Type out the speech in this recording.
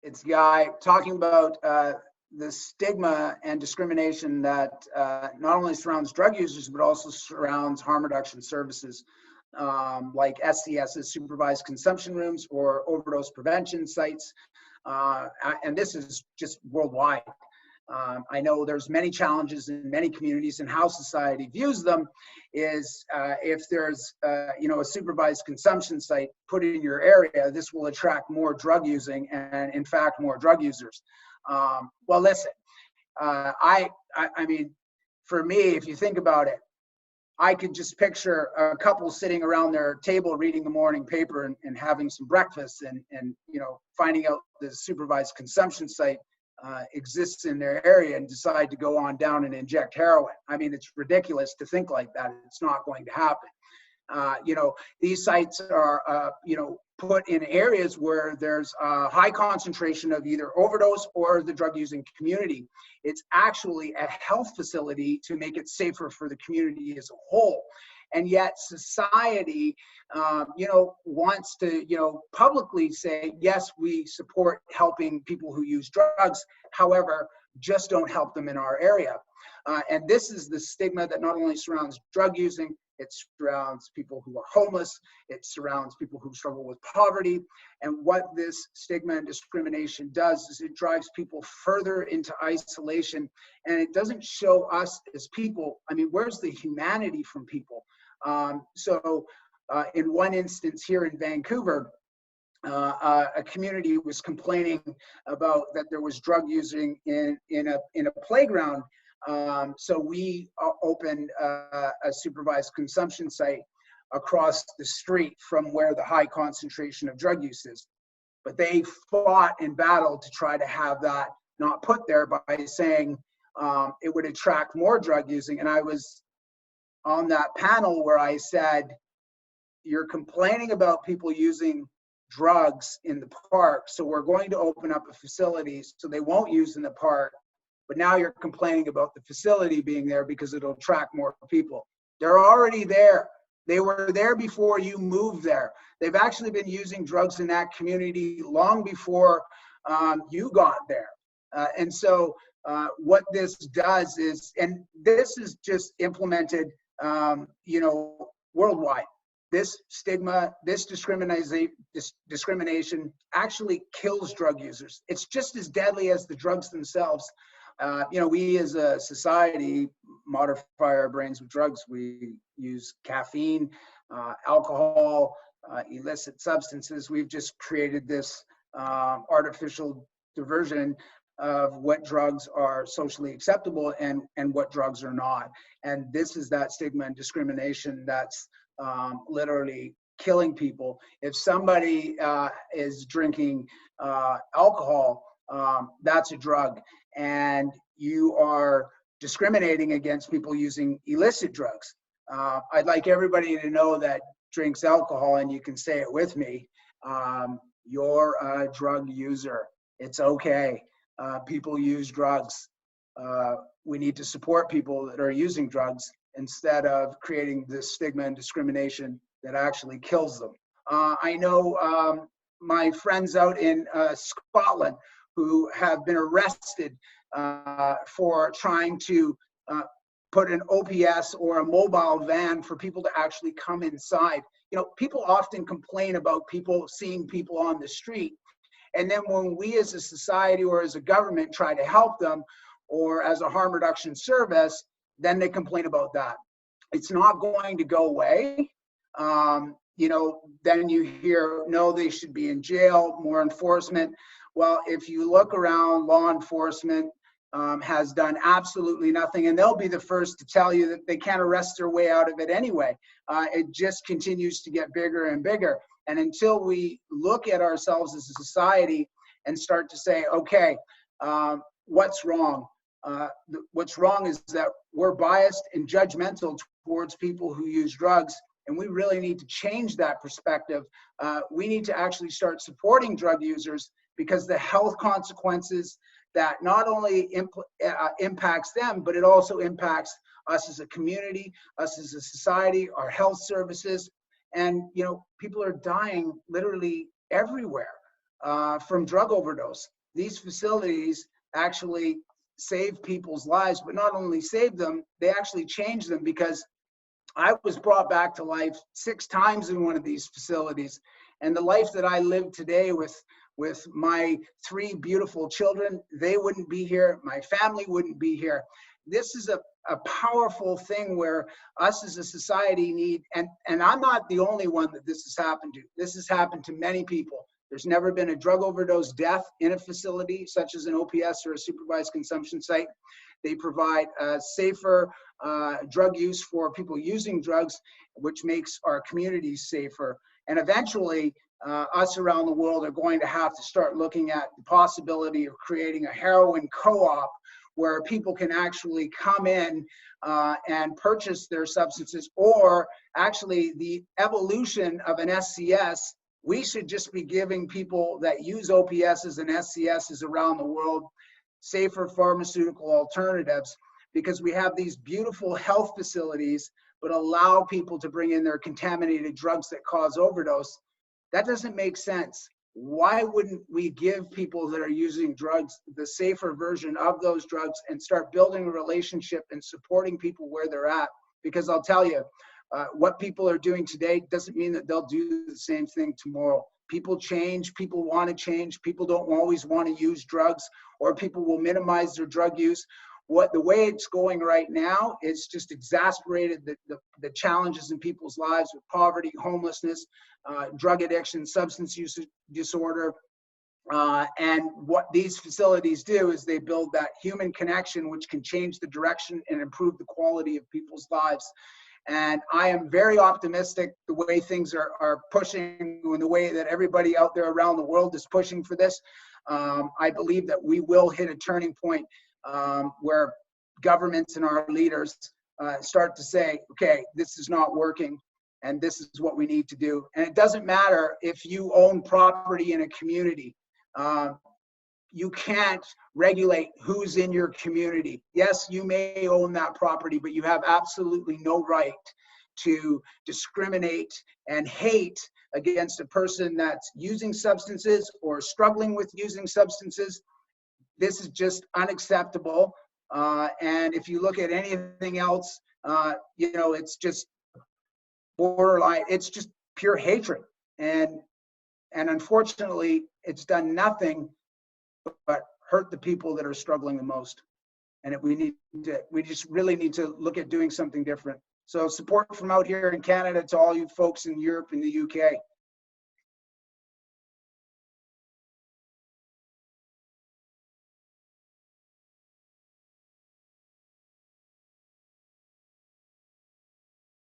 It's Guy talking about the stigma and discrimination that not only surrounds drug users, but also surrounds harm reduction services like SCS's, supervised consumption rooms, or overdose prevention sites. And this is just worldwide. I know there's many challenges in many communities, and how society views them is if there's a supervised consumption site put in your area, this will attract more drug using and in fact more drug users. Well, listen, I mean, for me, if you think about it, I could just picture a couple sitting around their table reading the morning paper and having some breakfast and finding out the supervised consumption site exists in their area and decide to go on down and inject heroin. I mean, it's ridiculous to think like that. It's not going to happen. These sites are, put in areas where there's a high concentration of either overdose or the drug using community. It's actually a health facility to make it safer for the community as a whole. And yet society, wants to, publicly say, yes, we support helping people who use drugs. However, just don't help them in our area. And this is the stigma that not only surrounds drug using, it surrounds people who are homeless, it surrounds people who struggle with poverty. And what this stigma and discrimination does is it drives people further into isolation, and it doesn't show us as people. I mean, where's the humanity from people? In one instance here in Vancouver, a community was complaining about that there was drug using in a playground. So we opened a supervised consumption site across the street from where the high concentration of drug use is. But they fought and battled to try to have that not put there by saying it would attract more drug using. And I was on that panel where I said, you're complaining about people using drugs in the park, so we're going to open up a facility so they won't use in the park. But now you're complaining about the facility being there because it'll attract more people. They're already there. They were there before you moved there. They've actually been using drugs in that community long before you got there. And so what this does is, and this is just implemented, worldwide. This stigma, this discrimination actually kills drug users. It's just as deadly as the drugs themselves. We as a society modify our brains with drugs. We use caffeine, alcohol, illicit substances. We've just created this artificial diversion of what drugs are socially acceptable and what drugs are not. And this is that stigma and discrimination that's literally killing people. If somebody is drinking alcohol, that's a drug. And you are discriminating against people using illicit drugs. I'd like everybody to know that drinks alcohol, and you can say it with me, you're a drug user. It's okay. People use drugs. We need to support people that are using drugs instead of creating this stigma and discrimination that actually kills them. I know my friends out in Scotland who have been arrested for trying to put an OPS or a mobile van for people to actually come inside. People often complain about people seeing people on the street. And then when we as a society or as a government try to help them, or as a harm reduction service, then they complain about that. It's not going to go away. Then you hear, no, they should be in jail, more enforcement. Well, if you look around, law enforcement has done absolutely nothing, and they'll be the first to tell you that they can't arrest their way out of it anyway. It just continues to get bigger and bigger. And until we look at ourselves as a society and start to say, okay, what's wrong? What's wrong is that we're biased and judgmental towards people who use drugs, and we really need to change that perspective. We need to actually start supporting drug users, because the health consequences that not only impacts them, but it also impacts us as a community, us as a society, our health services. And people are dying literally everywhere. from drug overdose. These facilities actually save people's lives, but not only save them, they actually change them, because I was brought back to life 6 times in one of these facilities. And the life that I live today with my 3 beautiful children, they wouldn't be here. My family wouldn't be here. This is a powerful thing where us as a society need, and I'm not the only one that this has happened to. This has happened to many people. There's never been a drug overdose death in a facility such as an OPS or a supervised consumption site. They provide safer drug use for people using drugs, which makes our communities safer. And eventually, us around the world are going to have to start looking at the possibility of creating a heroin co-op where people can actually come in and purchase their substances, or actually the evolution of an SCS. We should just be giving people that use OPSs and SCSs around the world safer pharmaceutical alternatives, because we have these beautiful health facilities but allow people to bring in their contaminated drugs that cause overdose. That doesn't make sense. Why wouldn't we give people that are using drugs the safer version of those drugs and start building a relationship and supporting people where they're at? Because I'll tell you, what people are doing today doesn't mean that they'll do the same thing tomorrow. People change, people want to change, people don't always want to use drugs, or people will minimize their drug use. The way it's going right now, it's just exacerbated the challenges in people's lives with poverty, homelessness, drug addiction, substance use disorder. And what these facilities do is they build that human connection, which can change the direction and improve the quality of people's lives. And I am very optimistic the way things are pushing, and the way that everybody out there around the world is pushing for this. I believe that we will hit a turning point where governments and our leaders start to say, okay, this is not working and this is what we need to do. And it doesn't matter if you own property in a community. You can't regulate who's in your community. Yes, you may own that property, but you have absolutely no right to discriminate and hate against a person that's using substances or struggling with using substances. This is just unacceptable. And if you look at anything else, it's just borderline, it's just pure hatred. And unfortunately, it's done nothing but hurt the people that are struggling the most. And we just really need to look at doing something different. So support from out here in Canada to all you folks in Europe and the UK.